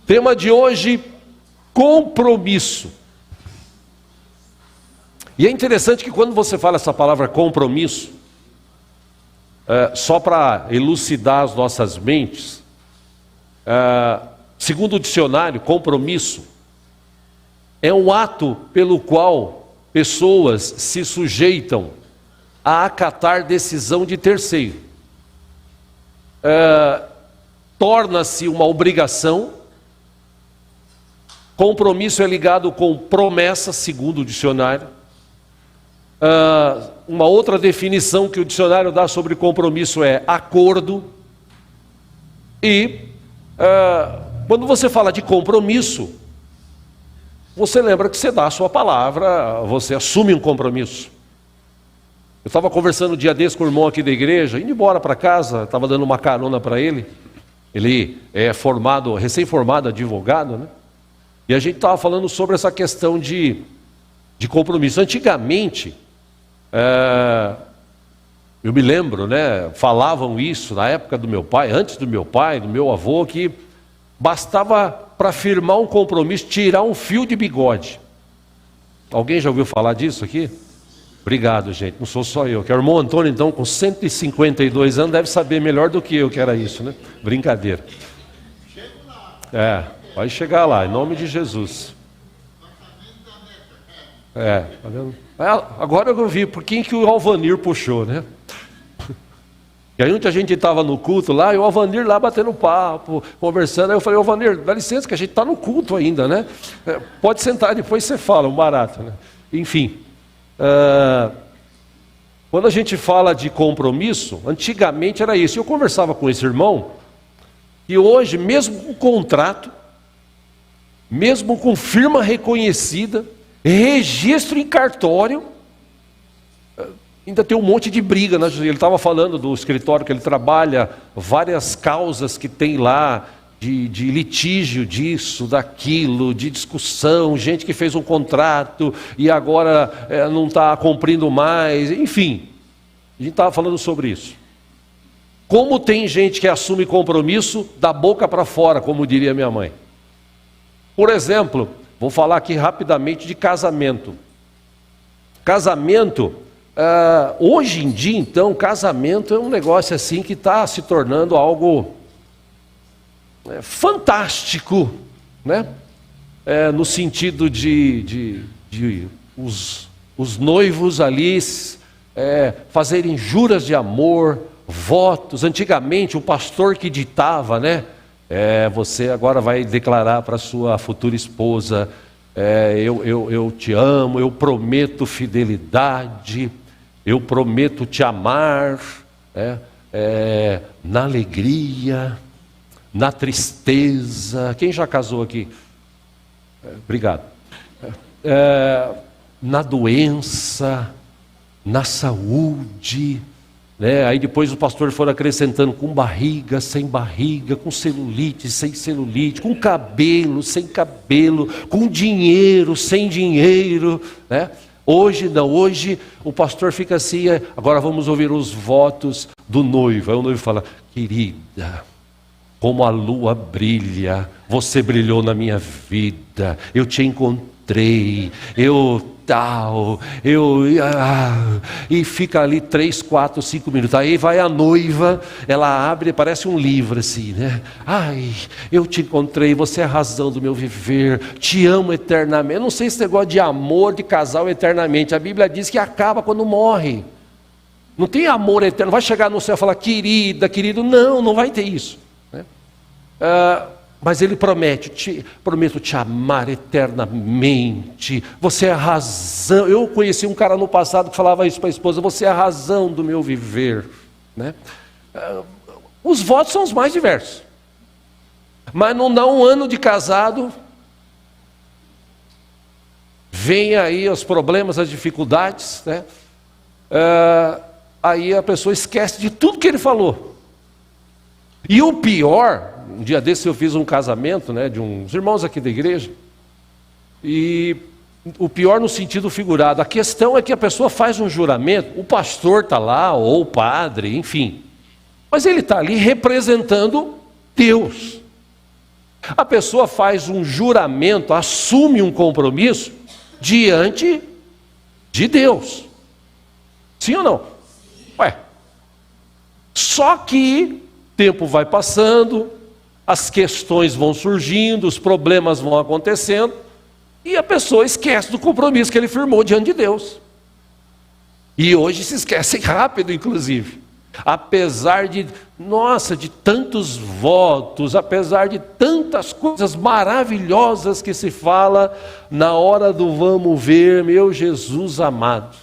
Tema de hoje, compromisso. E é interessante que quando você fala essa palavra compromisso, só para elucidar as nossas mentes, segundo o dicionário, compromisso é um ato pelo qual pessoas se sujeitam a acatar decisão de terceiro. Torna-se uma obrigação. Compromisso é ligado com promessa, segundo o dicionário. Uma outra definição que o dicionário dá sobre compromisso é acordo. E quando você fala de compromisso, você lembra que você dá a sua palavra, você assume um compromisso. Eu estava conversando um dia desse com o irmão aqui da igreja, indo embora para casa, estava dando uma carona para ele. Ele é formado, recém-formado advogado, né? E a gente estava falando sobre essa questão de compromisso. Antigamente, eu me lembro, né, falavam isso na época do meu pai, antes do meu pai, do meu avô, que bastava para firmar um compromisso tirar um fio de bigode. Alguém já ouviu falar disso aqui? Obrigado, gente, não sou só eu. Que o irmão Antônio, então, com 152 anos, deve saber melhor do que eu que era isso, né? Brincadeira. Vai chegar lá, em nome de Jesus. Tá vendo? Agora eu vi por quem que o Alvanir puxou, né? E aí muita gente estava no culto lá, e o Alvanir lá batendo papo, conversando. Aí eu falei, Alvanir, dá licença que a gente está no culto ainda, né? Pode sentar, depois você fala, um barato, né? Enfim, quando a gente fala de compromisso, antigamente era isso. Eu conversava com esse irmão, e hoje, mesmo com contrato, mesmo com firma reconhecida, registro em cartório, ainda tem um monte de briga, né? Ele estava falando do escritório que ele trabalha, várias causas que tem lá, de litígio disso, daquilo, de discussão, gente que fez um contrato e agora não está cumprindo mais, enfim, a gente estava falando sobre isso. Como tem gente que assume compromisso da boca para fora, como diria minha mãe. Por exemplo, vou falar aqui rapidamente de casamento. Casamento, hoje em dia então, casamento é um negócio assim que está se tornando algo fantástico, né? No sentido de os noivos ali fazerem juras de amor, votos. Antigamente o pastor que ditava, né? Você agora vai declarar para sua futura esposa, eu te amo, eu prometo fidelidade, eu prometo te amar, na alegria, na tristeza. Quem já casou aqui? Obrigado. Na doença, na saúde, né? Aí depois o pastor for acrescentando com barriga, sem barriga, com celulite, sem celulite, com cabelo, sem cabelo, com dinheiro, sem dinheiro, né? Hoje não, hoje o pastor fica assim, agora vamos ouvir os votos do noivo. Aí o noivo fala, querida, como a lua brilha, você brilhou na minha vida, eu te encontrei, e fica ali 3, 4, 5 minutos. Aí vai a noiva, ela abre, parece um livro assim, né? Ai, eu te encontrei, você é a razão do meu viver, te amo eternamente. Eu não sei esse negócio de amor de casal eternamente. A Bíblia diz que acaba quando morre. Não tem amor eterno, vai chegar no céu e falar, querida, querido, não vai ter isso, né? Mas ele prometo te amar eternamente, você é a razão. Eu conheci um cara no passado que falava isso para a esposa, você é a razão do meu viver, né? Os votos são os mais diversos, mas não dá um ano de casado, vem aí os problemas, as dificuldades, né? aí a pessoa esquece de tudo que ele falou. E o pior, um dia desse eu fiz um casamento, né, de uns irmãos aqui da igreja, e o pior no sentido figurado, a questão é que a pessoa faz um juramento, o pastor está lá, ou o padre, enfim, mas ele está ali representando Deus. A pessoa faz um juramento, assume um compromisso diante de Deus. Sim ou não? Ué. Só que o tempo vai passando, as questões vão surgindo, os problemas vão acontecendo, e a pessoa esquece do compromisso que ele firmou diante de Deus. E hoje se esquecem rápido, inclusive. Apesar de tantos votos, apesar de tantas coisas maravilhosas que se fala, na hora do vamos ver, meu Jesus amado,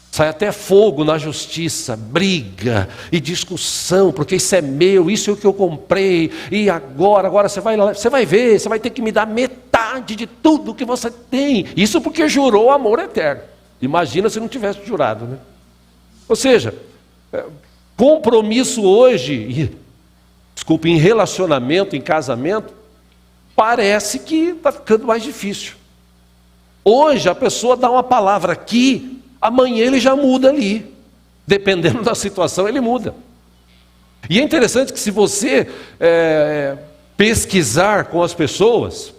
sai até fogo na justiça, briga e discussão, porque isso é meu, isso é o que eu comprei, e agora você vai ver, você vai ter que me dar metade de tudo que você tem, isso porque jurou amor eterno. Imagina se não tivesse jurado, né? Ou seja, compromisso hoje, em relacionamento, em casamento, parece que está ficando mais difícil. Hoje a pessoa dá uma palavra aqui, amanhã ele já muda ali. Dependendo da situação, ele muda. E é interessante que se você pesquisar com as pessoas,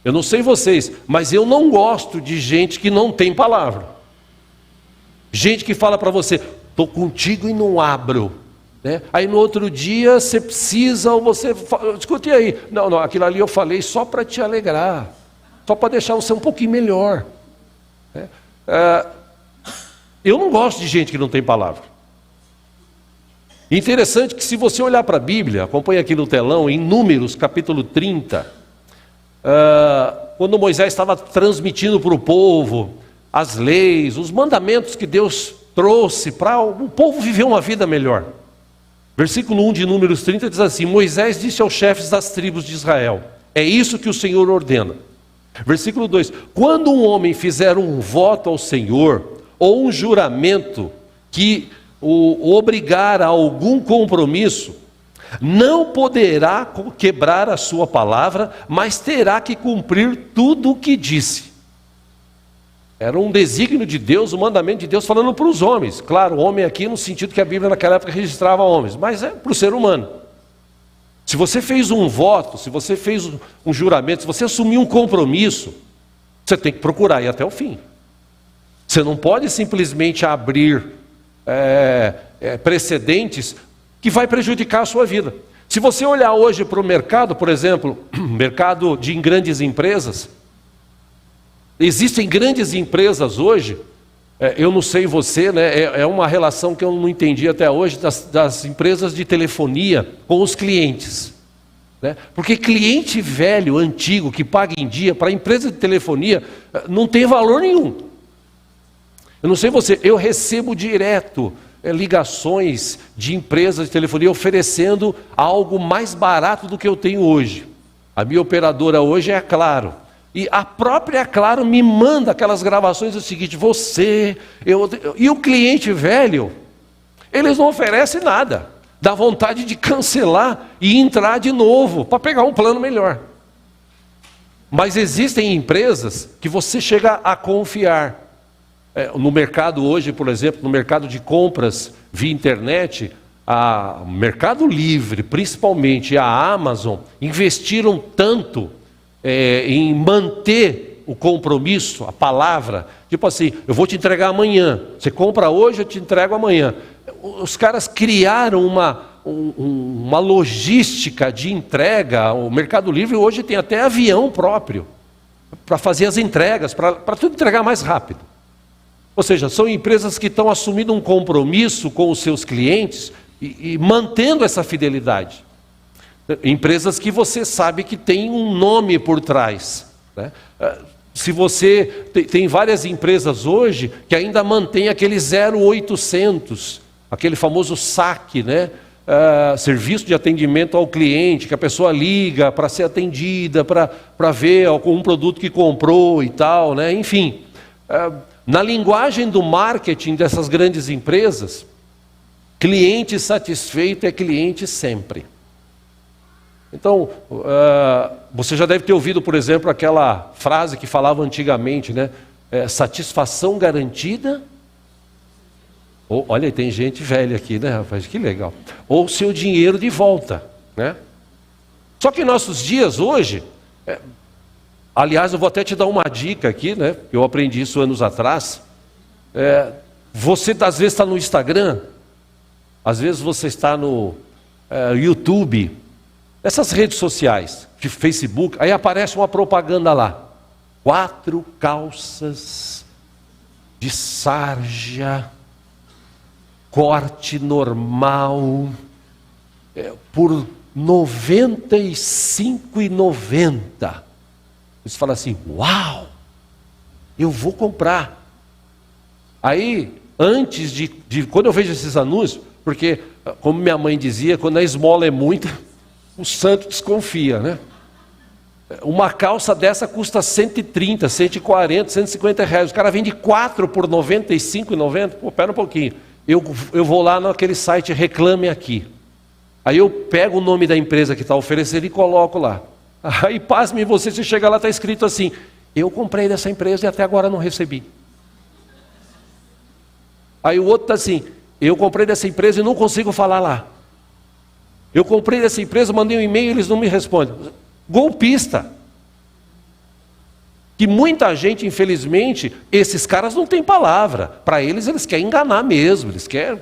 eu não sei vocês, mas eu não gosto de gente que não tem palavra. Gente que fala para você, estou contigo e não abro, né? Aí no outro dia você precisa, ou você discute aí, não, aquilo ali eu falei só para te alegrar, só para deixar você um pouquinho melhor, né? Eu não gosto de gente que não tem palavra. Interessante que se você olhar para a Bíblia, acompanha aqui no telão, em Números capítulo 30, quando Moisés estava transmitindo para o povo as leis, os mandamentos que Deus trouxe para o povo viver uma vida melhor. Versículo 1 de Números 30 diz assim: Moisés disse aos chefes das tribos de Israel, é isso que o Senhor ordena. Versículo 2: quando um homem fizer um voto ao Senhor, ou um juramento que o obrigar a algum compromisso, não poderá quebrar a sua palavra, mas terá que cumprir tudo o que disse. Era um desígnio de Deus, um mandamento de Deus falando para os homens. Claro, homem aqui no sentido que a Bíblia naquela época registrava homens, mas é para o ser humano. Se você fez um voto, se você fez um juramento, se você assumiu um compromisso, você tem que procurar ir até o fim. Você não pode simplesmente abrir precedentes que vai prejudicar a sua vida. Se você olhar hoje para o mercado, por exemplo, mercado de grandes empresas, existem grandes empresas hoje, eu não sei você, né, é uma relação que eu não entendi até hoje das empresas de telefonia com os clientes. Né? Porque cliente velho, antigo, que paga em dia, para a empresa de telefonia, não tem valor nenhum. Eu não sei você, eu recebo direto ligações de empresas de telefonia oferecendo algo mais barato do que eu tenho hoje. A minha operadora hoje é a Claro. E a própria Claro me manda aquelas gravações do seguinte, e o cliente velho, eles não oferecem nada. Dá vontade de cancelar e entrar de novo, para pegar um plano melhor. Mas existem empresas que você chega a confiar. No mercado hoje, por exemplo, no mercado de compras via internet, o Mercado Livre, principalmente a Amazon, investiram tanto em manter o compromisso, a palavra, tipo assim, eu vou te entregar amanhã, você compra hoje, eu te entrego amanhã. Os caras criaram uma logística de entrega. O Mercado Livre hoje tem até avião próprio para fazer as entregas, para tudo entregar mais rápido. Ou seja, são empresas que estão assumindo um compromisso com os seus clientes e mantendo essa fidelidade. Empresas que você sabe que tem um nome por trás, né? Se você tem várias empresas hoje que ainda mantém aquele 0800, aquele famoso saque, né? Serviço de atendimento ao cliente, que a pessoa liga para ser atendida, para ver algum produto que comprou e tal, né? Enfim, Na linguagem do marketing dessas grandes empresas, cliente satisfeito é cliente sempre. Então, você já deve ter ouvido, por exemplo, aquela frase que falava antigamente, né? Satisfação garantida. Olha, tem gente velha aqui, né, rapaz? Que legal. Ou seu dinheiro de volta, né? Só que em nossos dias, hoje, aliás, eu vou até te dar uma dica aqui, né? Eu aprendi isso anos atrás. Você, às vezes, está no Instagram, às vezes você está no YouTube, essas redes sociais, de Facebook, aí aparece uma propaganda lá. 4 calças de sarja, corte normal, por R$ 95,90. Você fala assim, uau, eu vou comprar. Aí, antes quando eu vejo esses anúncios, porque, como minha mãe dizia, quando a esmola é muita, o santo desconfia, né? Uma calça dessa custa 130, 140, 150 reais. O cara vende 4 por R$ 95,90. Pô, pera um pouquinho. Eu vou lá naquele site Reclame Aqui. Aí eu pego o nome da empresa que está oferecendo e coloco lá. Aí, pasme você chega lá, está escrito assim, eu comprei dessa empresa e até agora não recebi. Aí o outro está assim, eu comprei dessa empresa e não consigo falar lá. Eu comprei dessa empresa, mandei um e-mail e eles não me respondem. Golpista. Que muita gente, infelizmente, esses caras não têm palavra. Para eles querem enganar mesmo. Eles querem,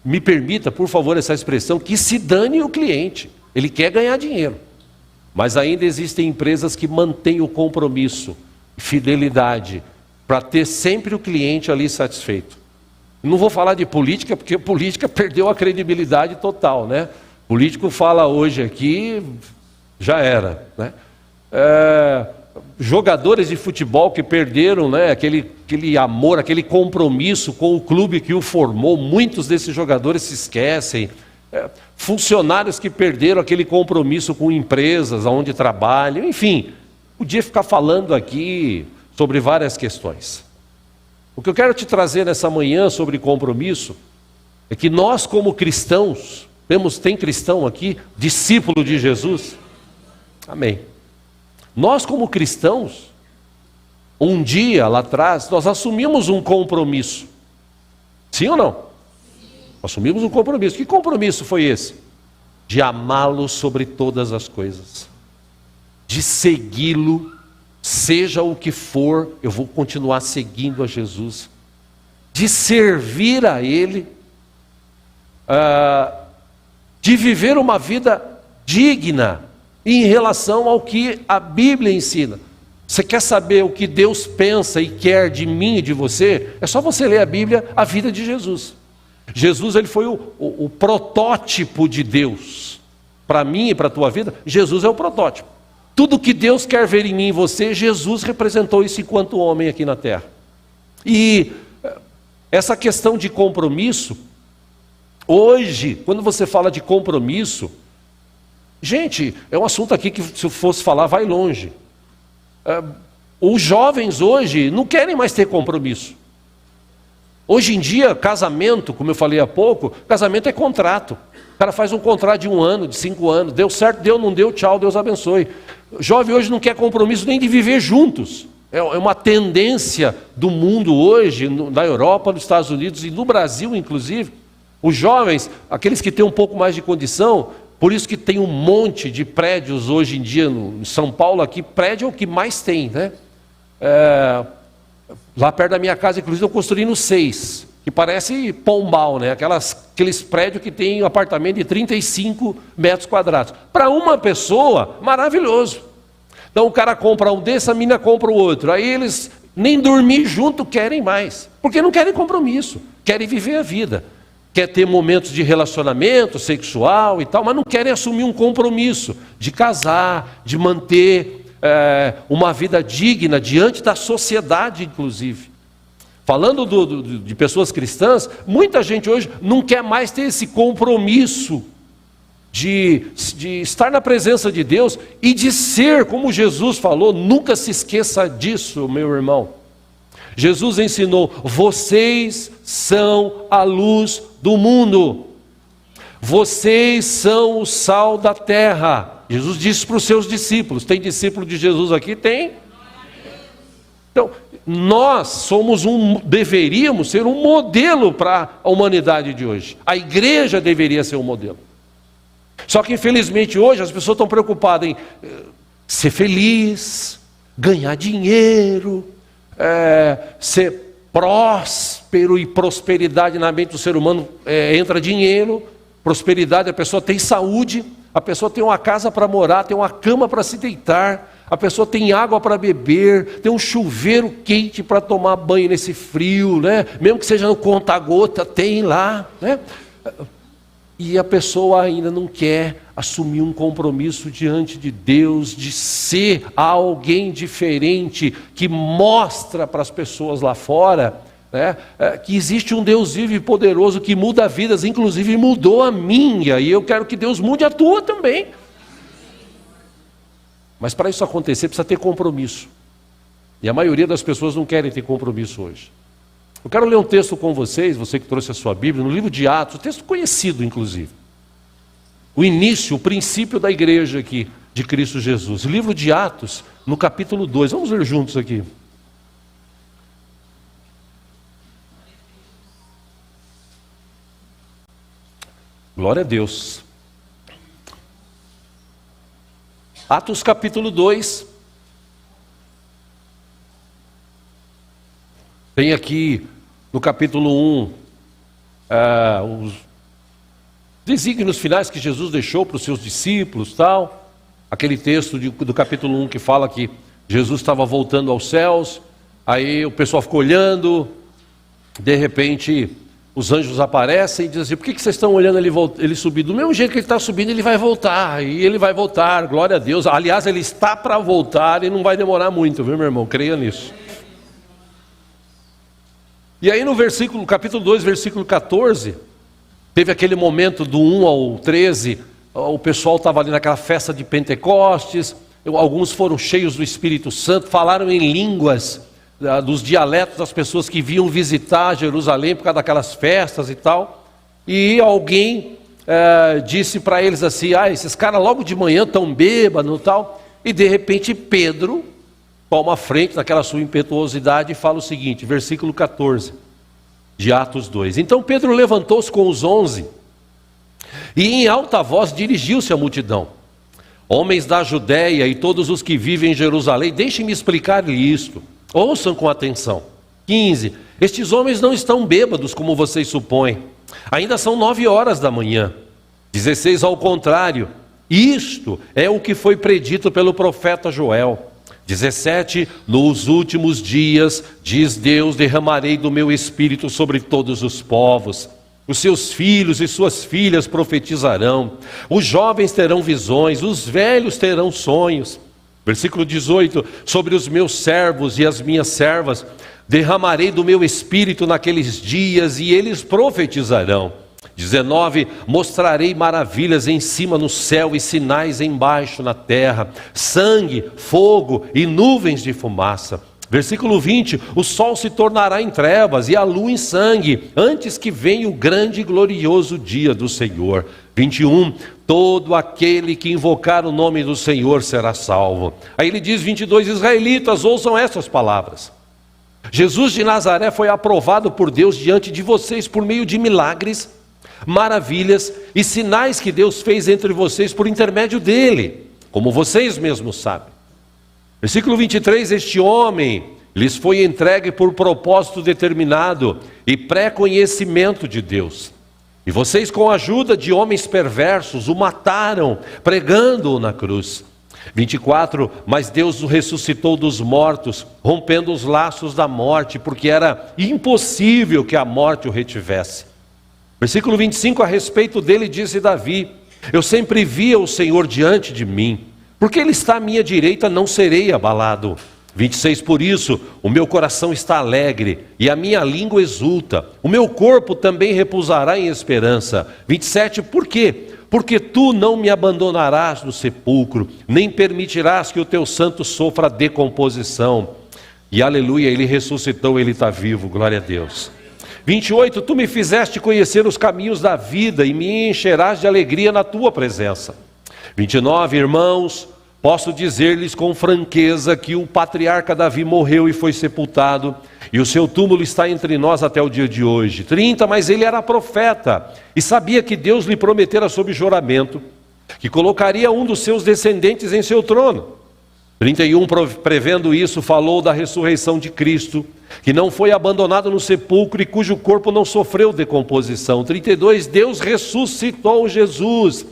me permita, por favor, essa expressão, que se dane o cliente. Ele quer ganhar dinheiro. Mas ainda existem empresas que mantêm o compromisso, fidelidade, para ter sempre o cliente ali satisfeito. Não vou falar de política, porque a política perdeu a credibilidade total, né? O político fala hoje aqui, já era, né? Jogadores de futebol que perderam, né, aquele amor, aquele compromisso com o clube que o formou, muitos desses jogadores se esquecem. Funcionários que perderam aquele compromisso com empresas onde trabalham, enfim, podia ficar falando aqui sobre várias questões. O que eu quero te trazer nessa manhã sobre compromisso é que nós, como cristãos, tem cristão aqui, discípulo de Jesus? Amém. Nós, como cristãos, um dia lá atrás, nós assumimos um compromisso. Sim ou não? Assumimos um compromisso. Que compromisso foi esse? De amá-lo sobre todas as coisas. De segui-lo, seja o que for, eu vou continuar seguindo a Jesus. De servir a Ele. De viver uma vida digna em relação ao que a Bíblia ensina. Você quer saber o que Deus pensa e quer de mim e de você? É só você ler a Bíblia, a vida de Jesus. Jesus, ele foi o protótipo de Deus. Para mim e para a tua vida, Jesus é o protótipo. Tudo que Deus quer ver em mim e você, Jesus representou isso enquanto homem aqui na terra. E essa questão de compromisso, hoje, quando você fala de compromisso, gente, é um assunto aqui que se eu fosse falar vai longe. Os jovens hoje não querem mais ter compromisso. Hoje em dia, casamento, como eu falei há pouco, casamento é contrato. O cara faz um contrato de 1 ano, de 5 anos, deu certo, deu, não deu, tchau, Deus abençoe. O jovem hoje não quer compromisso nem de viver juntos. É uma tendência do mundo hoje, na Europa, nos Estados Unidos e no Brasil, inclusive. Os jovens, aqueles que têm um pouco mais de condição, por isso que tem um monte de prédios hoje em dia, em São Paulo aqui, prédio é o que mais tem, né? Lá perto da minha casa, inclusive, eu construindo 6, que parece Pombal, né? Aqueles prédios que tem um apartamento de 35 metros quadrados. Para uma pessoa, maravilhoso. Então o cara compra um desse, a menina compra o outro. Aí eles nem dormir junto querem mais, porque não querem compromisso, querem viver a vida. Quer ter momentos de relacionamento sexual e tal, mas não querem assumir um compromisso de casar, de manter uma vida digna diante da sociedade, inclusive. Falando de pessoas cristãs, muita gente hoje não quer mais ter esse compromisso de estar na presença de Deus e de ser, como Jesus falou, nunca se esqueça disso, meu irmão. Jesus ensinou: vocês são a luz do mundo, vocês são o sal da terra. Jesus disse para os seus discípulos. Tem discípulo de Jesus aqui? Tem. Então, nós deveríamos ser um modelo para a humanidade de hoje. A igreja deveria ser um modelo. Só que infelizmente hoje as pessoas estão preocupadas em ser feliz, ganhar dinheiro, ser próspero, e prosperidade na mente do ser humano entra dinheiro, prosperidade, a pessoa tem saúde, a pessoa tem uma casa para morar, tem uma cama para se deitar, a pessoa tem água para beber, tem um chuveiro quente para tomar banho nesse frio, né? Mesmo que seja no conta-gota, tem lá, né? E a pessoa ainda não quer assumir um compromisso diante de Deus, de ser alguém diferente, que mostra para as pessoas lá fora, né, que existe um Deus vivo e poderoso que muda vidas, inclusive mudou a minha, e eu quero que Deus mude a tua também. Mas para isso acontecer precisa ter compromisso, e a maioria das pessoas não querem ter compromisso hoje. Eu quero ler um texto com vocês, você que trouxe a sua Bíblia, no livro de Atos, um texto conhecido inclusive. O início, o princípio da igreja aqui, de Cristo Jesus. Livro de Atos, no capítulo 2. Vamos ler juntos aqui. Glória a Deus. Atos capítulo 2. Tem aqui no capítulo 1 os desígnios finais que Jesus deixou para os seus discípulos, tal. Aquele texto do capítulo 1 que fala que Jesus estava voltando aos céus, aí o pessoal ficou olhando, de repente os anjos aparecem e dizem assim: por que vocês estão olhando ele subir? Do mesmo jeito que ele está subindo, ele vai voltar, e ele vai voltar, glória a Deus. Aliás, ele está para voltar e não vai demorar muito, viu, meu irmão? Creia nisso. E aí no capítulo 2, versículo 14, teve aquele momento do 1 ao 13, o pessoal estava ali naquela festa de Pentecostes, alguns foram cheios do Espírito Santo, falaram em línguas dos dialetos das pessoas que vinham visitar Jerusalém por causa daquelas festas e tal, e alguém disse para eles assim: esses caras logo de manhã estão bêbados e tal, e de repente Pedro toma a frente naquela sua impetuosidade e fala o seguinte, versículo 14 de Atos 2. Então Pedro levantou-se com os 11 e em alta voz dirigiu-se à multidão: homens da Judéia e todos os que vivem em Jerusalém, deixem-me explicar-lhe isto, ouçam com atenção. 15. Estes homens não estão bêbados como vocês supõem, ainda são 9 horas da manhã. 16. Ao contrário, isto é o que foi predito pelo profeta Joel. 17. Nos últimos dias, diz Deus, derramarei do meu espírito sobre todos os povos. Os seus filhos e suas filhas profetizarão, os jovens terão visões, os velhos terão sonhos. Versículo 18. Sobre os meus servos e as minhas servas derramarei do meu espírito naqueles dias e eles profetizarão. 19. Mostrarei maravilhas em cima no céu e sinais embaixo na terra, sangue, fogo e nuvens de fumaça. Versículo 20. O sol se tornará em trevas e a lua em sangue, antes que venha o grande e glorioso dia do Senhor. 21. Todo aquele que invocar o nome do Senhor será salvo. Aí ele diz, 22. Israelitas, ouçam essas palavras. Jesus de Nazaré foi aprovado por Deus diante de vocês por meio de milagres, maravilhas e sinais que Deus fez entre vocês por intermédio dele, como vocês mesmos sabem. Versículo 23. Este homem lhes foi entregue por propósito determinado e pré-conhecimento de Deus. E vocês, com a ajuda de homens perversos, o mataram, pregando-o na cruz. 24. Mas Deus o ressuscitou dos mortos, rompendo os laços da morte, porque era impossível que a morte o retivesse. Versículo 25, a respeito dele disse Davi: eu sempre via o Senhor diante de mim, porque ele está à minha direita, não serei abalado. 26, por isso o meu coração está alegre e a minha língua exulta, o meu corpo também repousará em esperança. 27, por quê? Porque tu não me abandonarás no sepulcro, nem permitirás que o teu santo sofra decomposição. E aleluia, ele ressuscitou, ele está vivo, glória a Deus. 28, tu me fizeste conhecer os caminhos da vida e me encherás de alegria na tua presença. 29, irmãos, posso dizer-lhes com franqueza que o patriarca Davi morreu e foi sepultado, e o seu túmulo está entre nós até o dia de hoje. 30, mas ele era profeta e sabia que Deus lhe prometera sob juramento que colocaria um dos seus descendentes em seu trono. 31, prevendo isso, falou da ressurreição de Cristo, que não foi abandonado no sepulcro e cujo corpo não sofreu decomposição. 32, Deus ressuscitou Jesus,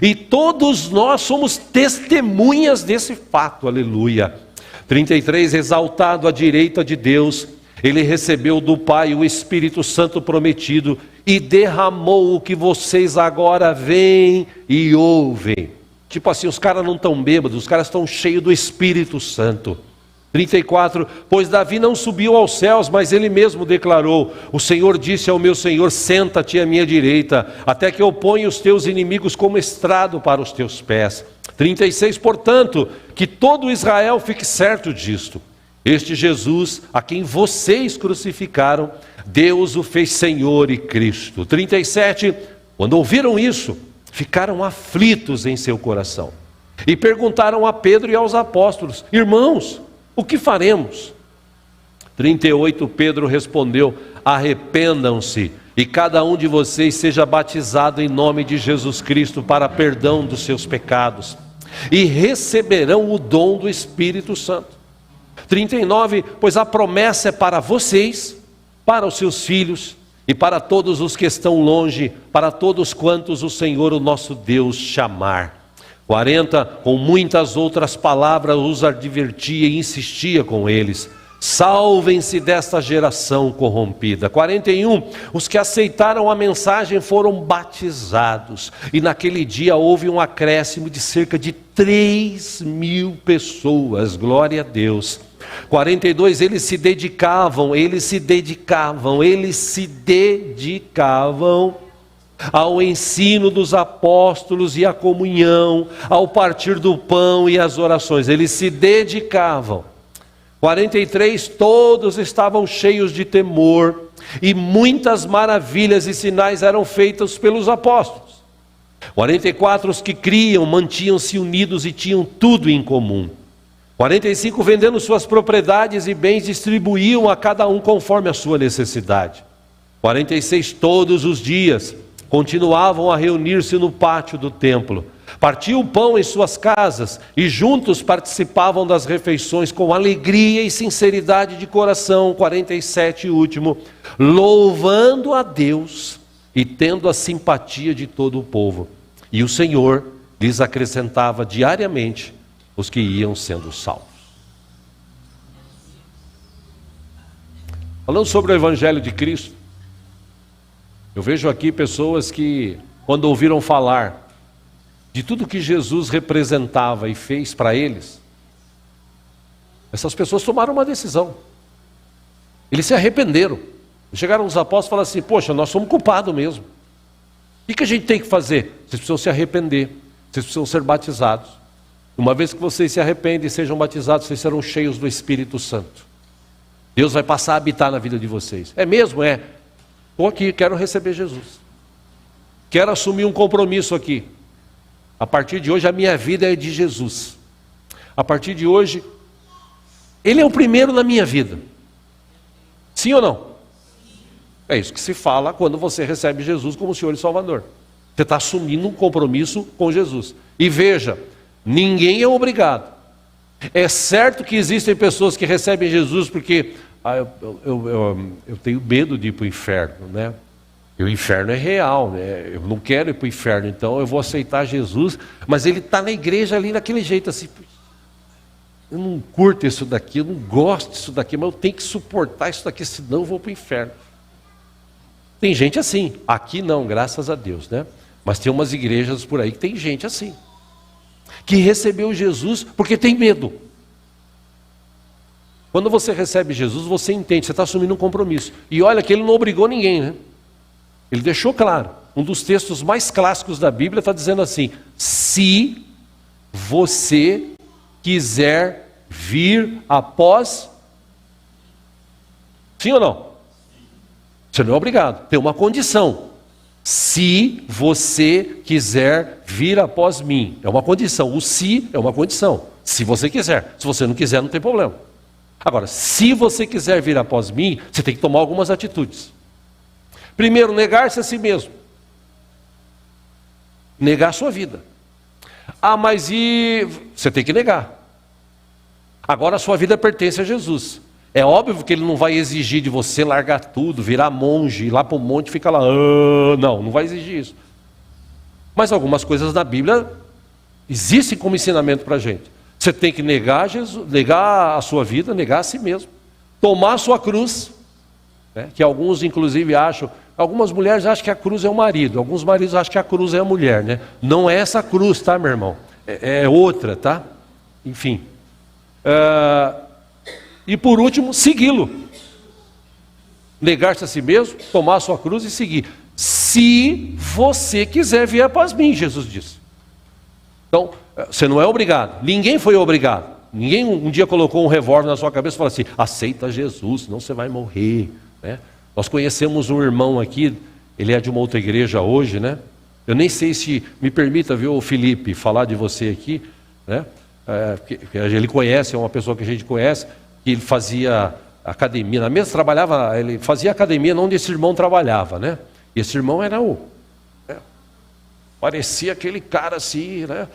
e todos nós somos testemunhas desse fato, aleluia. 33, exaltado à direita de Deus, ele recebeu do Pai o Espírito Santo prometido e derramou o que vocês agora veem e ouvem. Tipo assim, os caras não estão bêbados, os caras estão cheios do Espírito Santo. 34, pois Davi não subiu aos céus, mas ele mesmo declarou: o Senhor disse ao meu Senhor, senta-te à minha direita, até que eu ponha os teus inimigos como estrado para os teus pés. 36, portanto, que todo Israel fique certo disto: este Jesus, a quem vocês crucificaram, Deus o fez Senhor e Cristo. 37, quando ouviram isso, ficaram aflitos em seu coração e perguntaram a Pedro e aos apóstolos: irmãos, o que faremos? 38, Pedro respondeu: arrependam-se e cada um de vocês seja batizado em nome de Jesus Cristo para perdão dos seus pecados, e receberão o dom do Espírito Santo. 39, pois a promessa é para vocês, para os seus filhos e para todos os que estão longe, para todos quantos o Senhor, o nosso Deus, chamar. 40, com muitas outras palavras os advertia e insistia com eles: salvem-se desta geração corrompida. 41, os que aceitaram a mensagem foram batizados, e naquele dia houve um acréscimo de cerca de 3.000 pessoas, glória a Deus. 42, eles se dedicavam ao ensino dos apóstolos e à comunhão, ao partir do pão e às orações, eles se dedicavam. 43, todos estavam cheios de temor, e muitas maravilhas e sinais eram feitos pelos apóstolos. 44, os que criam mantinham-se unidos e tinham tudo em comum. 45, vendendo suas propriedades e bens, distribuíam a cada um conforme a sua necessidade. 46, todos os dias continuavam a reunir-se no pátio do templo, partiam o pão em suas casas e juntos participavam das refeições com alegria e sinceridade de coração. 47, último, louvando a Deus e tendo a simpatia de todo o povo. E o Senhor lhes acrescentava diariamente os que iam sendo salvos. Falando sobre o Evangelho de Cristo, eu vejo aqui pessoas que, quando ouviram falar de tudo que Jesus representava e fez para eles, essas pessoas tomaram uma decisão. Eles se arrependeram. Chegaram os apóstolos e falaram assim: poxa, nós somos culpados mesmo. O que a gente tem que fazer? Vocês precisam se arrepender, vocês precisam ser batizados. Uma vez que vocês se arrependem e sejam batizados, vocês serão cheios do Espírito Santo. Deus vai passar a habitar na vida de vocês. É mesmo? É. Estou aqui, quero receber Jesus. Quero assumir um compromisso aqui. A partir de hoje a minha vida é de Jesus. A partir de hoje, Ele é o primeiro na minha vida. Sim ou não? É isso que se fala quando você recebe Jesus como Senhor e Salvador. Você está assumindo um compromisso com Jesus. E veja, ninguém é obrigado. É certo que existem pessoas que recebem Jesus porque eu tenho medo de ir para o inferno, né? E o inferno é real, né? Eu não quero ir para o inferno, então eu vou aceitar Jesus, mas ele está na igreja ali daquele jeito assim: eu não curto isso daqui, eu não gosto disso daqui, mas eu tenho que suportar isso daqui, senão eu vou para o inferno. Tem gente assim. Aqui não, graças a Deus, né? Mas tem umas igrejas por aí que tem gente assim, que recebeu Jesus porque tem medo. Quando você recebe Jesus, você entende, você está assumindo um compromisso. E olha que ele não obrigou ninguém, né? Ele deixou claro. Um dos textos mais clássicos da Bíblia está dizendo assim: se você quiser vir após Sim ou não? Você não é obrigado. Tem uma condição. Se você quiser vir após mim. É uma condição. O se é uma condição. Se você quiser. Se você não quiser, não tem problema. Agora, se você quiser vir após mim, você tem que tomar algumas atitudes. Primeiro, negar-se a si mesmo. Negar a sua vida. Ah, mas e... Você tem que negar. Agora a sua vida pertence a Jesus. É óbvio que Ele não vai exigir de você largar tudo, virar monge, ir lá para o monte e ficar lá. Não vai exigir isso. Mas algumas coisas da Bíblia existem como ensinamento para a gente. Você tem que negar Jesus, negar a sua vida, negar a si mesmo. Tomar a sua cruz, né? Que alguns inclusive acham, algumas mulheres acham que a cruz é o marido, alguns maridos acham que a cruz é a mulher, né? Não é essa cruz, tá, meu irmão? É outra, tá? Enfim. E por último, segui-lo. Negar-se a si mesmo, tomar a sua cruz e seguir. Se você quiser vir após mim, Jesus disse. Então, você não é obrigado. Ninguém foi obrigado. Ninguém um dia colocou um revólver na sua cabeça e falou assim: aceita Jesus, senão você vai morrer, né? Nós conhecemos um irmão aqui, ele é de uma outra igreja hoje, né? Eu nem sei se me permita, viu, Felipe, falar de você aqui, né? Que ele conhece, é uma pessoa que a gente conhece, que ele fazia academia, na mesa trabalhava, ele fazia academia onde esse irmão trabalhava, né? E esse irmão era parecia aquele cara assim, né?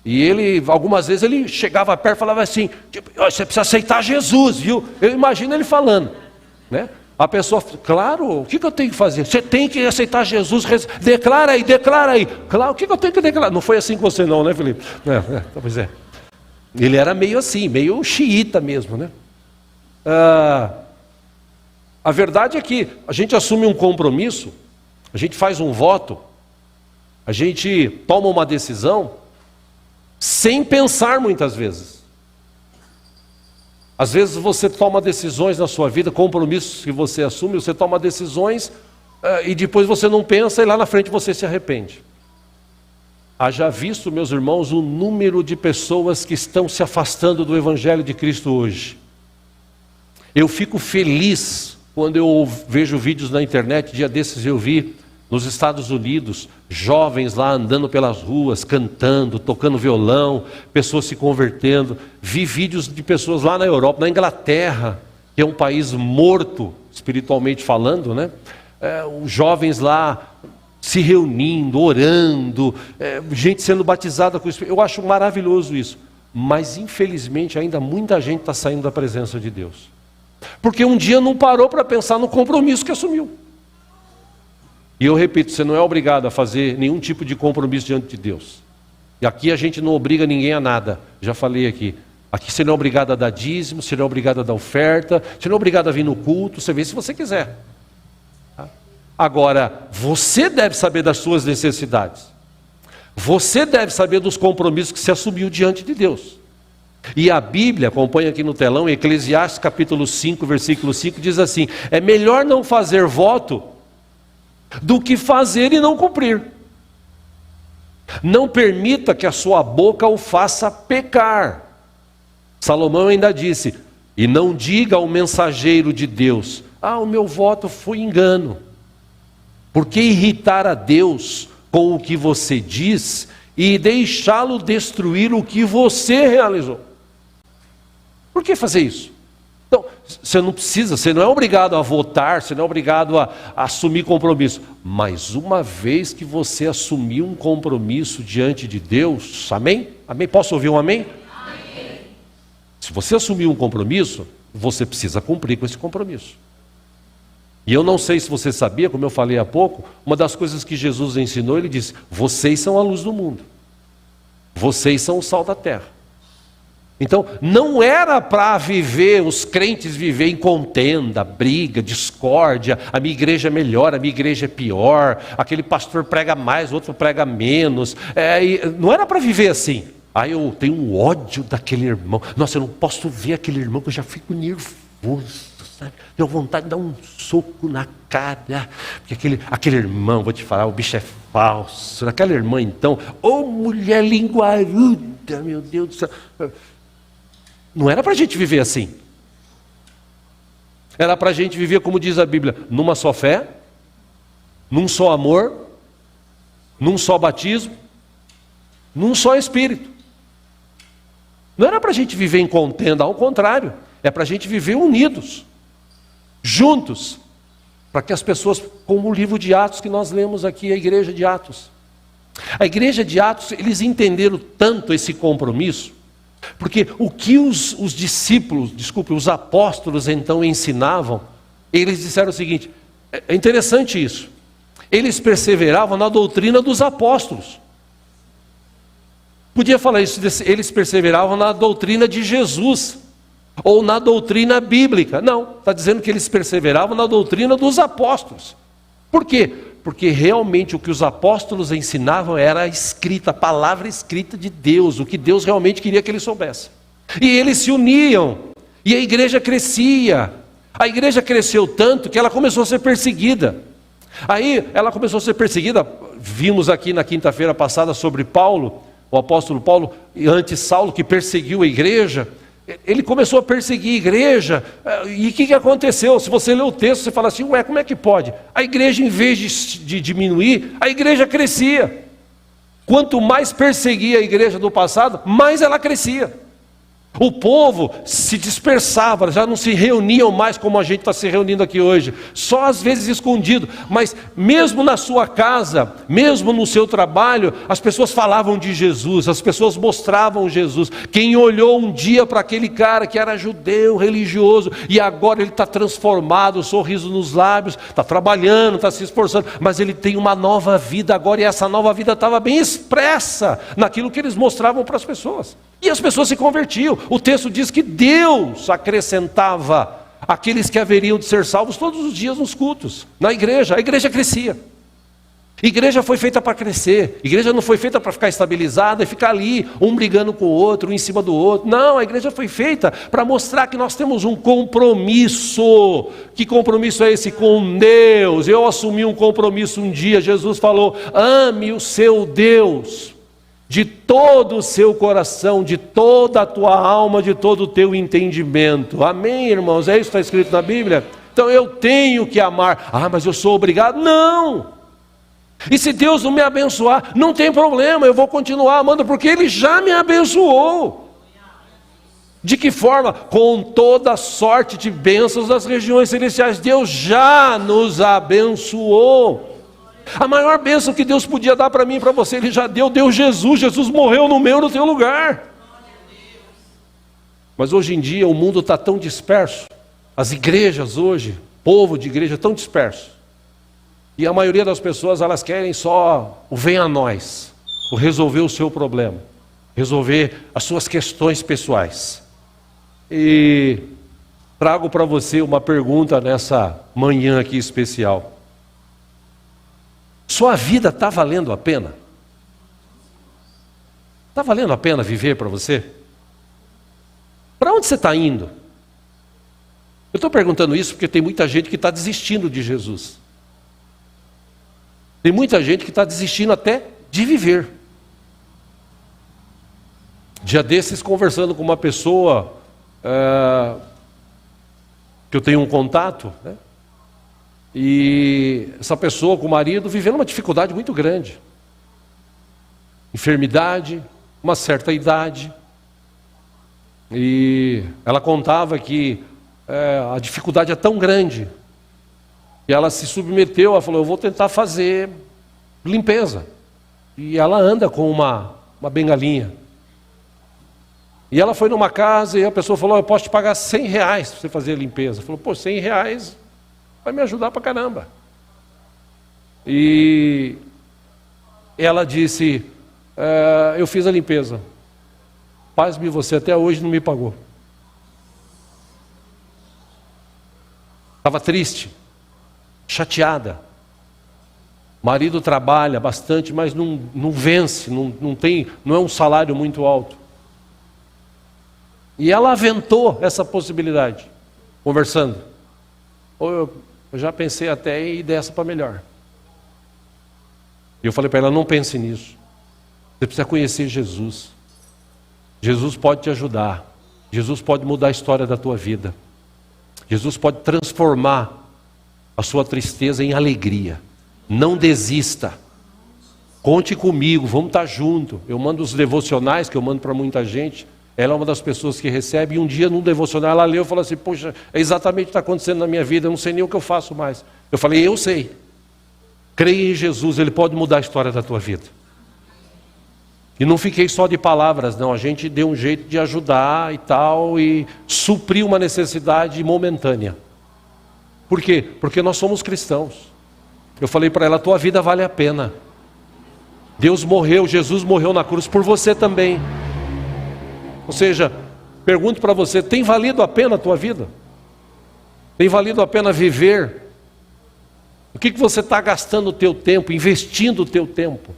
E ele, algumas vezes ele chegava perto e falava assim, tipo, você precisa aceitar Jesus, viu? Eu imagino ele falando, né? A pessoa, claro, o que eu tenho que fazer? Você tem que aceitar Jesus, declara aí. Claro, o que eu tenho que declarar? Não foi assim com você não, né, Felipe? Pois é. Ele era meio assim, meio xiita mesmo, né? A verdade é que a gente assume um compromisso, a gente faz um voto, a gente toma uma decisão, sem pensar muitas vezes. Às vezes você toma decisões na sua vida, compromissos que você assume, você toma decisões e depois você não pensa e lá na frente você se arrepende. Haja visto, meus irmãos, o número de pessoas que estão se afastando do Evangelho de Cristo hoje. Eu fico feliz quando eu vejo vídeos na internet, dia desses eu vi, nos Estados Unidos, jovens lá andando pelas ruas, cantando, tocando violão, pessoas se convertendo. Vi vídeos de pessoas lá na Europa, na Inglaterra, que é um país morto, espiritualmente falando, né? Os jovens lá se reunindo, orando, gente sendo batizada com o Espírito. Eu acho maravilhoso isso. Mas infelizmente ainda muita gente está saindo da presença de Deus. Porque um dia não parou para pensar no compromisso que assumiu. E eu repito, você não é obrigado a fazer nenhum tipo de compromisso diante de Deus. E aqui a gente não obriga ninguém a nada. Já falei aqui. Aqui você não é obrigado a dar dízimo, você não é obrigado a dar oferta, você não é obrigado a vir no culto, você vê se você quiser. Agora, você deve saber das suas necessidades. Você deve saber dos compromissos que você assumiu diante de Deus. E a Bíblia, acompanha aqui no telão, Eclesiastes capítulo 5, versículo 5, diz assim: é melhor não fazer voto do que fazer e não cumprir. Não permita que a sua boca o faça pecar. Salomão ainda disse: e não diga ao mensageiro de Deus: o meu voto foi engano. Por que irritar a Deus com o que você diz e deixá-lo destruir o que você realizou? Por que fazer isso? Então, você não precisa, você não é obrigado a votar, você não é obrigado a assumir compromisso. Mas uma vez que você assumiu um compromisso diante de Deus, amém? Amém? Posso ouvir um amém? Amém. Se você assumiu um compromisso, você precisa cumprir com esse compromisso. E eu não sei se você sabia, como eu falei há pouco, uma das coisas que Jesus ensinou, ele disse: vocês são a luz do mundo. Vocês são o sal da terra. Então, não era para viver, os crentes viver em contenda, briga, discórdia, a minha igreja é melhor, a minha igreja é pior, aquele pastor prega mais, o outro prega menos. Não era para viver assim. Eu tenho um ódio daquele irmão. Nossa, eu não posso ver aquele irmão que eu já fico nervoso, sabe? Tenho vontade de dar um soco na cara. Porque aquele irmão, vou te falar, o bicho é falso. Aquela irmã então, mulher linguaruda, meu Deus do céu. Não era para a gente viver assim. Era para a gente viver, como diz a Bíblia, numa só fé, num só amor, num só batismo, num só Espírito. Não era para a gente viver em contenda, ao contrário, é para a gente viver unidos, juntos, para que as pessoas, como o livro de Atos que nós lemos aqui, a igreja de Atos. A igreja de Atos, eles entenderam tanto esse compromisso, porque o que os discípulos, os apóstolos então ensinavam, eles disseram o seguinte, é interessante isso, eles perseveravam na doutrina dos apóstolos. Podia falar isso, eles perseveravam na doutrina de Jesus, ou na doutrina bíblica. Não, está dizendo que eles perseveravam na doutrina dos apóstolos. Por quê? Porque realmente o que os apóstolos ensinavam era a escrita, a palavra escrita de Deus, o que Deus realmente queria que eles soubessem. E eles se uniam, e a igreja crescia. A igreja cresceu tanto que ela começou a ser perseguida. Aí ela começou a ser perseguida, vimos aqui na quinta-feira passada sobre Paulo, o apóstolo Paulo, antes Saulo, que perseguiu a igreja. Ele começou a perseguir a igreja, e o que aconteceu? Se você ler o texto, você fala assim, ué, como é que pode? A igreja, em vez de diminuir, a igreja crescia. Quanto mais perseguia a igreja do passado, mais ela crescia. O povo se dispersava, já não se reuniam mais como a gente está se reunindo aqui hoje, só às vezes escondido, mas mesmo na sua casa, mesmo no seu trabalho, as pessoas falavam de Jesus, as pessoas mostravam Jesus. Quem olhou um dia para aquele cara que era judeu, religioso, e agora ele está transformado, sorriso nos lábios, está trabalhando, está se esforçando, mas ele tem uma nova vida agora, e essa nova vida estava bem expressa naquilo que eles mostravam para as pessoas. E as pessoas se convertiam. O texto diz que Deus acrescentava aqueles que haveriam de ser salvos todos os dias nos cultos, na igreja. A igreja crescia. A igreja foi feita para crescer. A igreja não foi feita para ficar estabilizada e ficar ali, um brigando com o outro, um em cima do outro. Não, a igreja foi feita para mostrar que nós temos um compromisso. Que compromisso é esse? Com Deus. Eu assumi um compromisso um dia. Jesus falou, ame o seu Deus de todo o seu coração, de toda a tua alma, de todo o teu entendimento. Amém, irmãos? É isso que está escrito na Bíblia? Então eu tenho que amar. Ah, mas eu sou obrigado? Não! E se Deus não me abençoar, não tem problema, eu vou continuar amando, porque Ele já me abençoou. De que forma? Com toda sorte de bênçãos das regiões celestiais. Deus já nos abençoou. A maior bênção que Deus podia dar para mim e para você, Ele já deu. Deu Jesus. Jesus morreu no meu, no teu lugar. Mas hoje em dia o mundo está tão disperso. As igrejas hoje, povo de igreja tão disperso. E a maioria das pessoas, elas querem só o venha a nós, o resolver o seu problema, resolver as suas questões pessoais. E trago para você uma pergunta nessa manhã aqui especial. Sua vida está valendo a pena? Está valendo a pena viver para você? Para onde você está indo? Eu estou perguntando isso porque tem muita gente que está desistindo de Jesus. Tem muita gente que está desistindo até de viver. Dia desses, conversando com uma pessoa que eu tenho um contato, né? E essa pessoa com o marido vivendo uma dificuldade muito grande. Enfermidade, uma certa idade. E ela contava que a dificuldade é tão grande. E ela se submeteu, ela falou, eu vou tentar fazer limpeza. E ela anda com uma bengalinha. E ela foi numa casa e a pessoa falou, eu posso te pagar R$100 para você fazer a limpeza. Falou, pô, R$100 vai me ajudar pra caramba. E ela disse, eu fiz a limpeza. Pasme você, até hoje não me pagou. Estava triste, chateada. Marido trabalha bastante, mas não vence, não é um salário muito alto. E ela aventou essa possibilidade, conversando. Eu já pensei até em ir dessa para melhor. E eu falei para ela, não pense nisso. Você precisa conhecer Jesus. Jesus pode te ajudar. Jesus pode mudar a história da tua vida. Jesus pode transformar a sua tristeza em alegria. Não desista. Conte comigo, vamos estar junto. Eu mando os devocionais, que eu mando para muita gente. Ela é uma das pessoas que recebe. E um dia, num devocional, ela leu e falou assim: poxa, é exatamente o que está acontecendo na minha vida. Eu não sei nem o que eu faço mais. Eu falei: eu sei. Creia em Jesus, Ele pode mudar a história da tua vida. E não fiquei só de palavras, não. A gente deu um jeito de ajudar e tal, e suprir uma necessidade momentânea. Por quê? Porque nós somos cristãos. Eu falei para ela: a tua vida vale a pena. Deus morreu, Jesus morreu na cruz por você também. Ou seja, pergunto para você: tem valido a pena a tua vida? Tem valido a pena viver? O que você está gastando o teu tempo, investindo o teu tempo?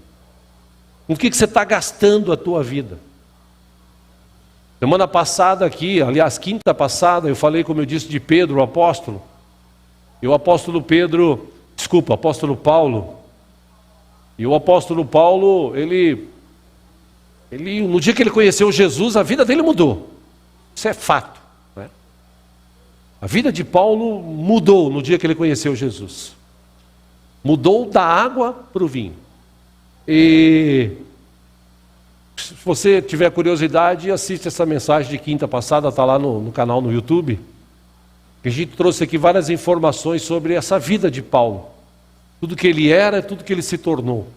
O que você está gastando a tua vida? Semana passada aqui, aliás, quinta passada, eu falei, como eu disse, de Pedro, o apóstolo. E o apóstolo Paulo. E o apóstolo Paulo, ele, no dia que ele conheceu Jesus, a vida dele mudou. Isso é fato, né? A vida de Paulo mudou no dia que ele conheceu Jesus. Mudou da água para o vinho. E se você tiver curiosidade, assiste essa mensagem de quinta passada, está lá no canal no YouTube. A gente trouxe aqui várias informações sobre essa vida de Paulo. Tudo que ele era, tudo que ele se tornou.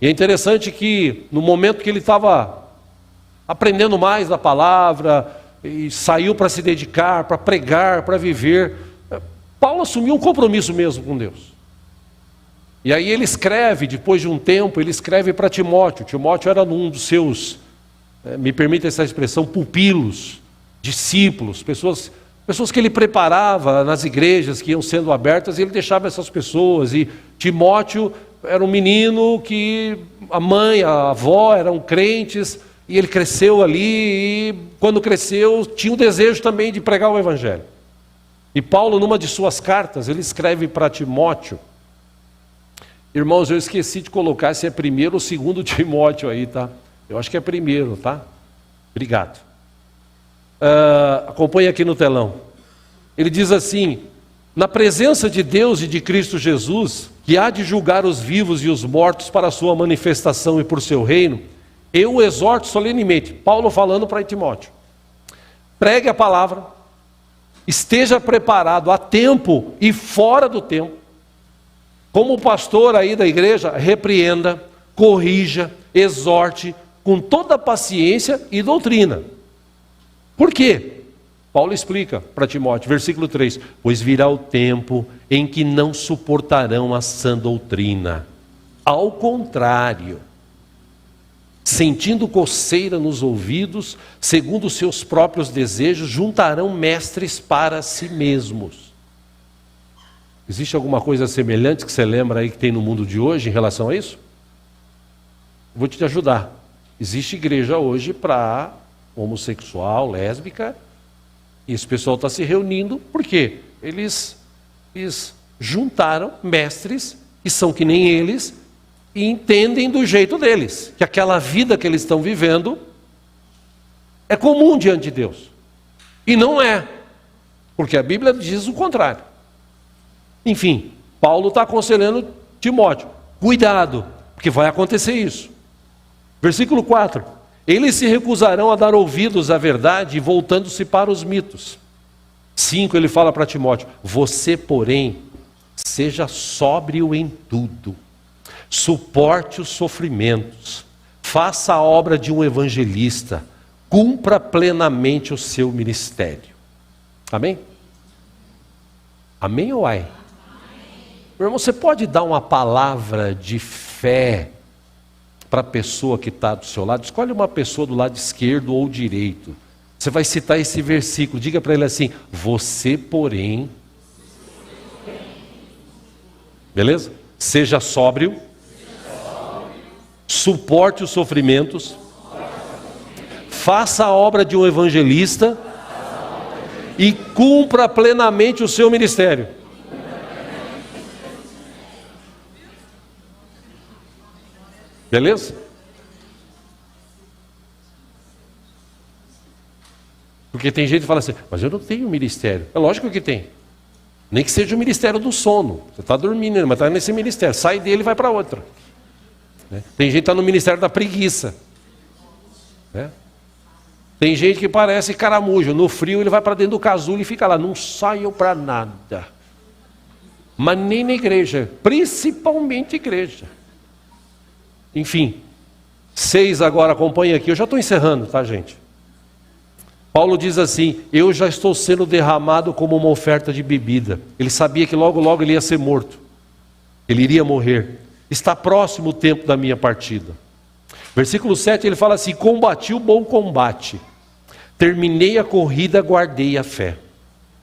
E é interessante que no momento que ele estava aprendendo mais da palavra, e saiu para se dedicar, para pregar, para viver, Paulo assumiu um compromisso mesmo com Deus. E aí ele escreve, depois de um tempo, ele escreve para Timóteo. Timóteo era um dos seus, me permita essa expressão, pupilos, discípulos, pessoas que ele preparava nas igrejas que iam sendo abertas, e ele deixava essas pessoas. E Timóteo era um menino que a mãe, a avó eram crentes, e ele cresceu ali, e quando cresceu tinha o desejo também de pregar o evangelho. E Paulo, numa de suas cartas, ele escreve para Timóteo. Irmãos, eu esqueci de colocar se é primeiro ou segundo Timóteo aí, tá? Eu acho que é primeiro, tá? Obrigado. Acompanhe aqui no telão. Ele diz assim: na presença de Deus e de Cristo Jesus, que há de julgar os vivos e os mortos para a sua manifestação e por seu reino, eu o exorto solenemente. Paulo falando para Timóteo: pregue a palavra, esteja preparado a tempo e fora do tempo. Como pastor aí da igreja, repreenda, corrija, exorte com toda paciência e doutrina. Por quê? Paulo explica para Timóteo, versículo 3: pois virá o tempo em que não suportarão a sã doutrina. Ao contrário, sentindo coceira nos ouvidos, segundo os seus próprios desejos, juntarão mestres para si mesmos. Existe alguma coisa semelhante que você lembra aí que tem no mundo de hoje em relação a isso? Vou te ajudar. Existe igreja hoje para homossexual, lésbica, e esse pessoal está se reunindo, por quê? Eles juntaram mestres que são que nem eles e entendem do jeito deles, que aquela vida que eles estão vivendo é comum diante de Deus. E não é, porque a Bíblia diz o contrário. Enfim, Paulo está aconselhando Timóteo: cuidado, porque vai acontecer isso. Versículo 4: eles se recusarão a dar ouvidos à verdade, voltando-se para os mitos. 5, ele fala para Timóteo: você, porém, seja sóbrio em tudo, suporte os sofrimentos, faça a obra de um evangelista, cumpra plenamente o seu ministério. Amém? Amém ou ai? Meu irmão, você pode dar uma palavra de fé para a pessoa que está do seu lado? Escolhe uma pessoa do lado esquerdo ou direito. Você vai citar esse versículo. Diga para ele assim: você, porém... Beleza? Seja sóbrio, suporte os sofrimentos, faça a obra de um evangelista e cumpra plenamente o seu ministério. Beleza? Por Porque tem gente que fala assim, mas eu não tenho ministério. É lógico que tem. Nem que seja o ministério do sono. Você está dormindo, mas está nesse ministério. Sai dele e vai para outro. Né? Tem gente que está no ministério da preguiça. Né? Tem gente que parece caramujo. No frio ele vai para dentro do casulo e fica lá. Não saiu para nada. Mas nem na igreja. Principalmente igreja. Enfim. 6 agora, acompanha aqui. Eu já estou encerrando, tá, gente? Paulo diz assim, eu já estou sendo derramado como uma oferta de bebida. Ele sabia que logo, logo ele ia ser morto. Ele iria morrer. Está próximo o tempo da minha partida. Versículo 7, ele fala assim, combati o bom combate. Terminei a corrida, guardei a fé.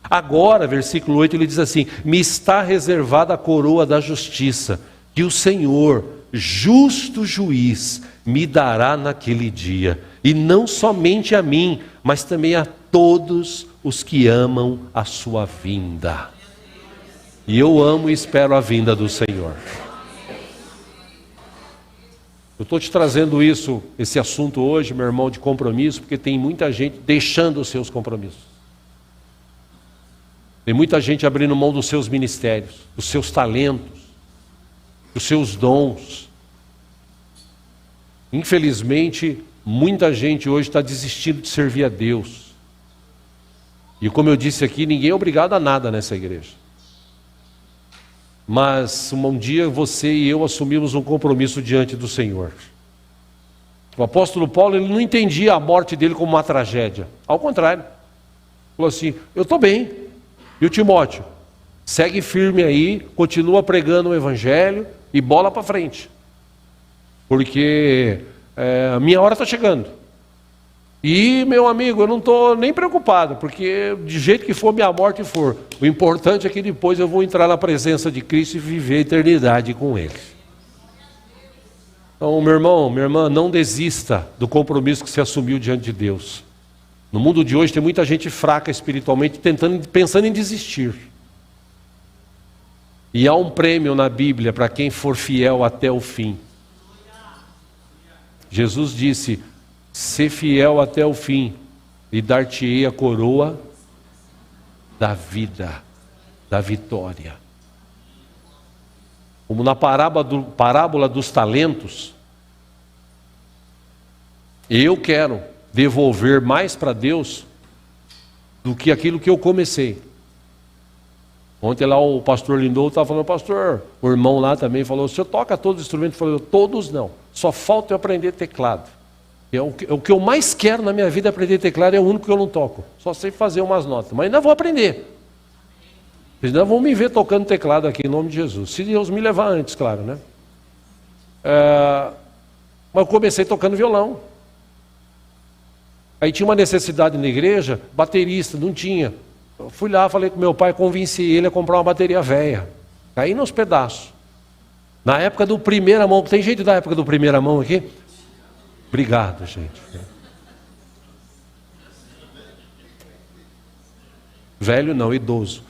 Agora, versículo 8, ele diz assim, me está reservada a coroa da justiça, que o Senhor, justo juiz, me dará naquele dia. E não somente a mim, mas também a todos os que amam a sua vinda. E eu amo e espero a vinda do Senhor. Eu estou te trazendo esse assunto hoje, meu irmão, de compromisso, porque tem muita gente deixando os seus compromissos. Tem muita gente abrindo mão dos seus ministérios, dos seus talentos, dos seus dons. Infelizmente, muita gente hoje está desistindo de servir a Deus. E como eu disse aqui, ninguém é obrigado a nada nessa igreja. Mas um dia você e eu assumimos um compromisso diante do Senhor. O apóstolo Paulo, ele não entendia a morte dele como uma tragédia. Ao contrário. Falou assim, eu estou bem. E o Timóteo? Segue firme aí, continua pregando o evangelho e bola para frente. Porque a minha hora está chegando. E, meu amigo, eu não estou nem preocupado, porque de jeito que for minha morte for, o importante é que depois eu vou entrar na presença de Cristo e viver a eternidade com Ele. Então, meu irmão, minha irmã, não desista do compromisso que você assumiu diante de Deus. No mundo de hoje tem muita gente fraca espiritualmente, pensando em desistir. E há um prêmio na Bíblia para quem for fiel até o fim. Jesus disse, ser fiel até o fim, e dar-te-ei a coroa da vida, da vitória. Como na parábola dos talentos, eu quero devolver mais para Deus do que aquilo que eu comecei. Ontem lá o pastor Lindou estava falando, pastor, o irmão lá também falou, o senhor toca todos os instrumentos? Eu falei, todos não, só falta eu aprender teclado. O que eu mais quero na minha vida é aprender teclado, é o único que eu não toco. Só sei fazer umas notas, mas ainda vou aprender. Vocês ainda vão me ver tocando teclado aqui, em nome de Jesus. Se Deus me levar antes, claro, né? Mas eu comecei tocando violão. Aí tinha uma necessidade na igreja, baterista, não tinha. Eu fui lá, falei com meu pai, convenci ele a comprar uma bateria velha. Caí nos pedaços. Na época do primeira mão, tem gente da época do primeira mão aqui? Obrigado, gente. Velho não, idoso.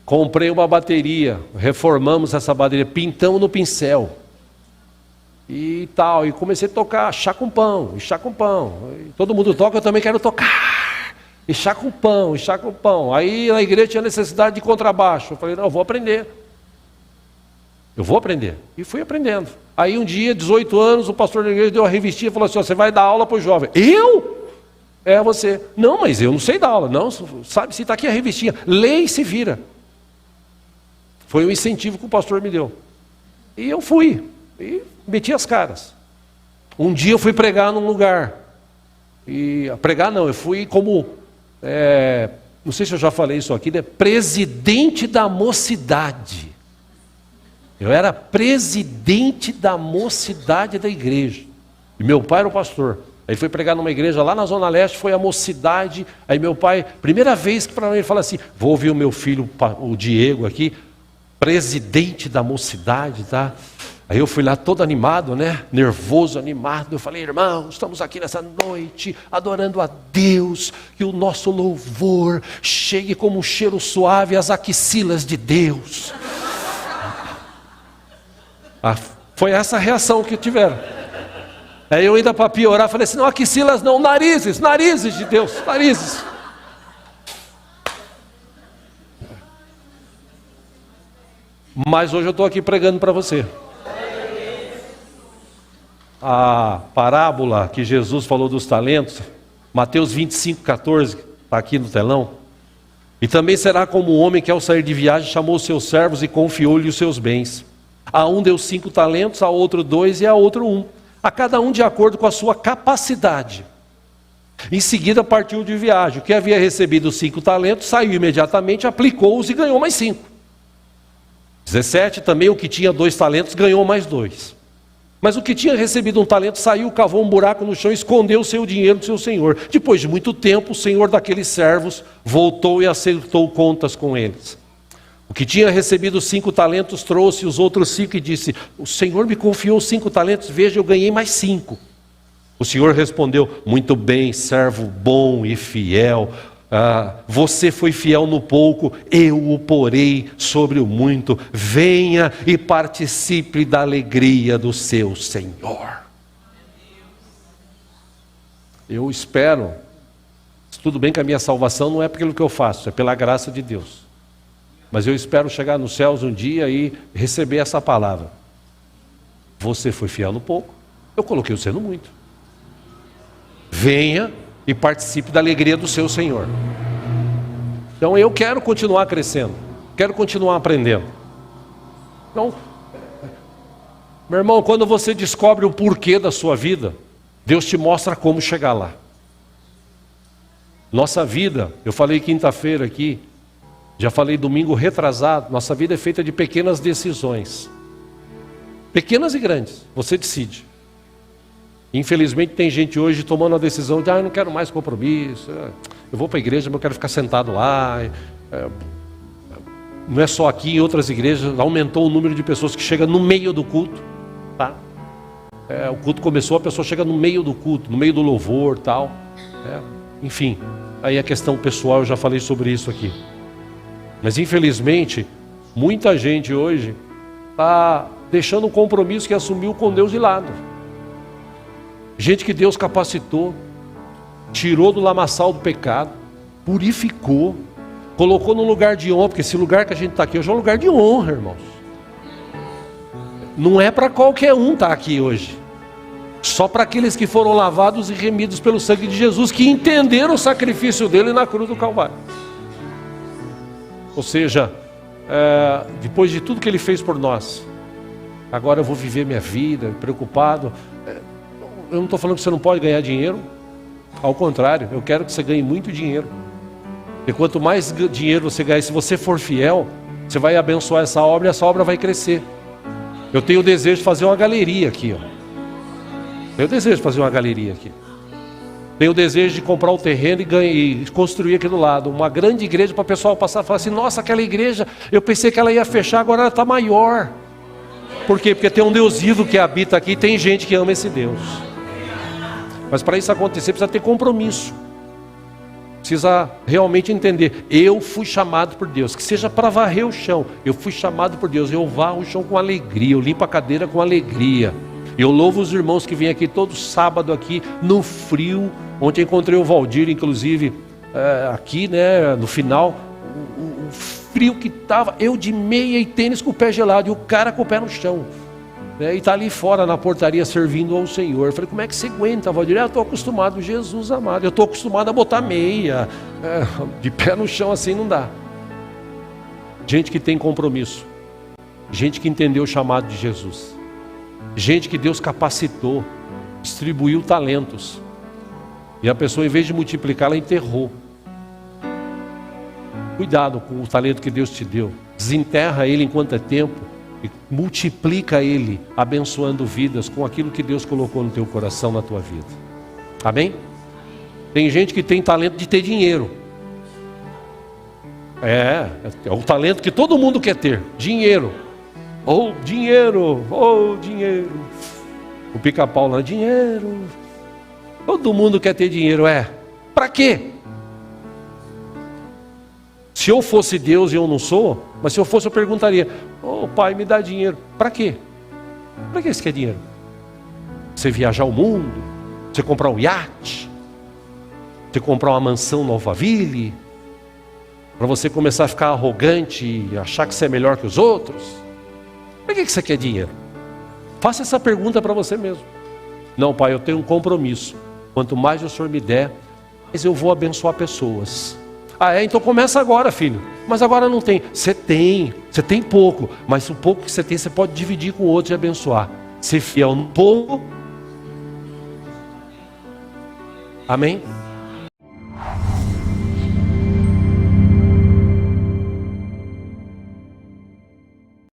Comprei uma bateria, reformamos essa bateria, pintamos no pincel. E tal, e comecei a tocar chá com pão, e chá com pão. E todo mundo toca, eu também quero tocar. E chá com pão, e chá com pão. Aí na igreja tinha necessidade de contrabaixo. Eu falei, não, eu vou aprender. Eu vou aprender. E fui aprendendo. Aí um dia, 18 anos, o pastor da igreja deu uma revistinha e falou assim, você vai dar aula para o jovem. Eu? É você. Não, mas eu não sei dar aula. Não, sabe, se está aqui a revistinha, lê e se vira. Foi um incentivo que o pastor me deu. E eu fui. E meti as caras. Um dia eu fui pregar num lugar. E pregar não, eu fui como, não sei se eu já falei isso aqui, né? Presidente da mocidade. Eu era presidente da mocidade da igreja. E meu pai era o pastor. Aí fui pregar numa igreja lá na Zona Leste, foi a mocidade. Aí meu pai, primeira vez que para mim ele fala assim, vou ouvir o meu filho, o Diego aqui, presidente da mocidade, tá? Aí eu fui lá todo animado, né? Nervoso, animado. Eu falei, irmão, estamos aqui nessa noite adorando a Deus, que o nosso louvor chegue como um cheiro suave às axilas de Deus. Foi essa a reação que tiveram. Aí eu ainda para piorar, falei assim, não, axilas não, narizes, narizes de Deus, narizes. Mas hoje eu estou aqui pregando para você. A parábola que Jesus falou dos talentos, Mateus 25:14, está aqui no telão. E também será como o homem que ao sair de viagem chamou seus servos e confiou-lhe os seus bens. A um deu 5 talentos, a outro 2 e a outro 1. A cada um de acordo com a sua capacidade. Em seguida partiu de viagem. O que havia recebido 5 talentos, saiu imediatamente, aplicou-os e ganhou mais 5. 17, também o que tinha 2 talentos ganhou mais 2. Mas o que tinha recebido 1 talento saiu, cavou um buraco no chão e escondeu o seu dinheiro do seu senhor. Depois de muito tempo, o senhor daqueles servos voltou e acertou contas com eles. O que tinha recebido 5 talentos trouxe os outros 5 e disse, o senhor me confiou 5 talentos, veja, eu ganhei mais 5. O senhor respondeu, muito bem, servo bom e fiel. Você foi fiel no pouco, eu o porei sobre o muito. Venha e participe da alegria do seu Senhor. Eu espero, tudo bem que a minha salvação não é pelo que eu faço, é pela graça de Deus. Mas eu espero chegar nos céus um dia e receber essa palavra. Você foi fiel no pouco, eu coloquei você no muito. Venha e participe da alegria do seu Senhor. Então eu quero continuar crescendo, quero continuar aprendendo. Então, meu irmão, quando você descobre o porquê da sua vida, Deus te mostra como chegar lá. Nossa vida, eu falei quinta-feira aqui, já falei domingo retrasado, nossa vida é feita de pequenas decisões. Pequenas e grandes, você decide. Infelizmente tem gente hoje tomando a decisão de eu não quero mais compromisso, eu vou para a igreja, mas eu quero ficar sentado lá. Não é só aqui, em outras igrejas aumentou o número de pessoas que chegam no meio do culto, tá? O culto começou, a pessoa chega no meio do culto, no meio do louvor, tal. Enfim, aí a questão pessoal, eu já falei sobre isso aqui. Mas infelizmente, muita gente hoje está deixando o compromisso que assumiu com Deus de lado. Gente que Deus capacitou, tirou do lamaçal do pecado, purificou, colocou no lugar de honra, porque esse lugar que a gente está aqui hoje é um lugar de honra, irmãos. Não é para qualquer um estar aqui hoje. Só para aqueles que foram lavados e remidos pelo sangue de Jesus, que entenderam o sacrifício dele na cruz do Calvário. Ou seja, depois de tudo que ele fez por nós, agora eu vou viver minha vida preocupado. Eu não estou falando que você não pode ganhar dinheiro. Ao contrário, eu quero que você ganhe muito dinheiro. E quanto mais dinheiro você ganhar, se você for fiel, você vai abençoar essa obra e essa obra vai crescer. Eu tenho o desejo de fazer uma galeria aqui, ó. Tenho o desejo de fazer uma galeria aqui. Tenho o desejo de comprar um terreno e construir aqui do lado uma grande igreja para o pessoal passar e falar assim, nossa, aquela igreja, eu pensei que ela ia fechar, agora ela está maior. Por quê? Porque tem um Deus vivo que habita aqui e tem gente que ama esse Deus. Mas para isso acontecer precisa ter compromisso. Precisa realmente entender, eu fui chamado por Deus, que seja para varrer o chão, eu fui chamado por Deus, eu varro o chão com alegria, eu limpo a cadeira com alegria. Eu louvo os irmãos que vêm aqui todo sábado aqui no frio. Ontem encontrei o Valdir, inclusive, aqui, né, no final, o frio que estava, eu de meia e tênis com o pé gelado, e o cara com o pé no chão. E está ali fora na portaria servindo ao Senhor. Eu falei, como é que você aguenta, Valdir? Eu estou acostumado, Jesus amado, eu estou acostumado a botar meia, de pé no chão assim não dá. Gente que tem compromisso, gente que entendeu o chamado de Jesus, gente que Deus capacitou, distribuiu talentos, e a pessoa, em vez de multiplicar, ela enterrou. Cuidado com o talento que Deus te deu, desenterra ele enquanto é tempo, e multiplica ele, abençoando vidas com aquilo que Deus colocou no teu coração, na tua vida. Amém? Tem gente que tem talento de ter dinheiro. É o talento que todo mundo quer ter, dinheiro. Dinheiro. O pica-pau lá, dinheiro. Todo mundo quer ter dinheiro, para quê? Se eu fosse Deus e eu não sou, mas se eu fosse eu perguntaria, Pai, me dá dinheiro. Para quê? Para que você quer dinheiro? Você viajar o mundo, você comprar um iate, você comprar uma mansão no Alphaville, para você começar a ficar arrogante e achar que você é melhor que os outros? Para que você quer dinheiro? Faça essa pergunta para você mesmo. Não, pai, eu tenho um compromisso. Quanto mais o Senhor me der, mais eu vou abençoar pessoas. Ah, é? Então começa agora, filho. Mas agora não tem. Você tem pouco. Mas o pouco que você tem, você pode dividir com outros e abençoar. Ser fiel no pouco. Amém?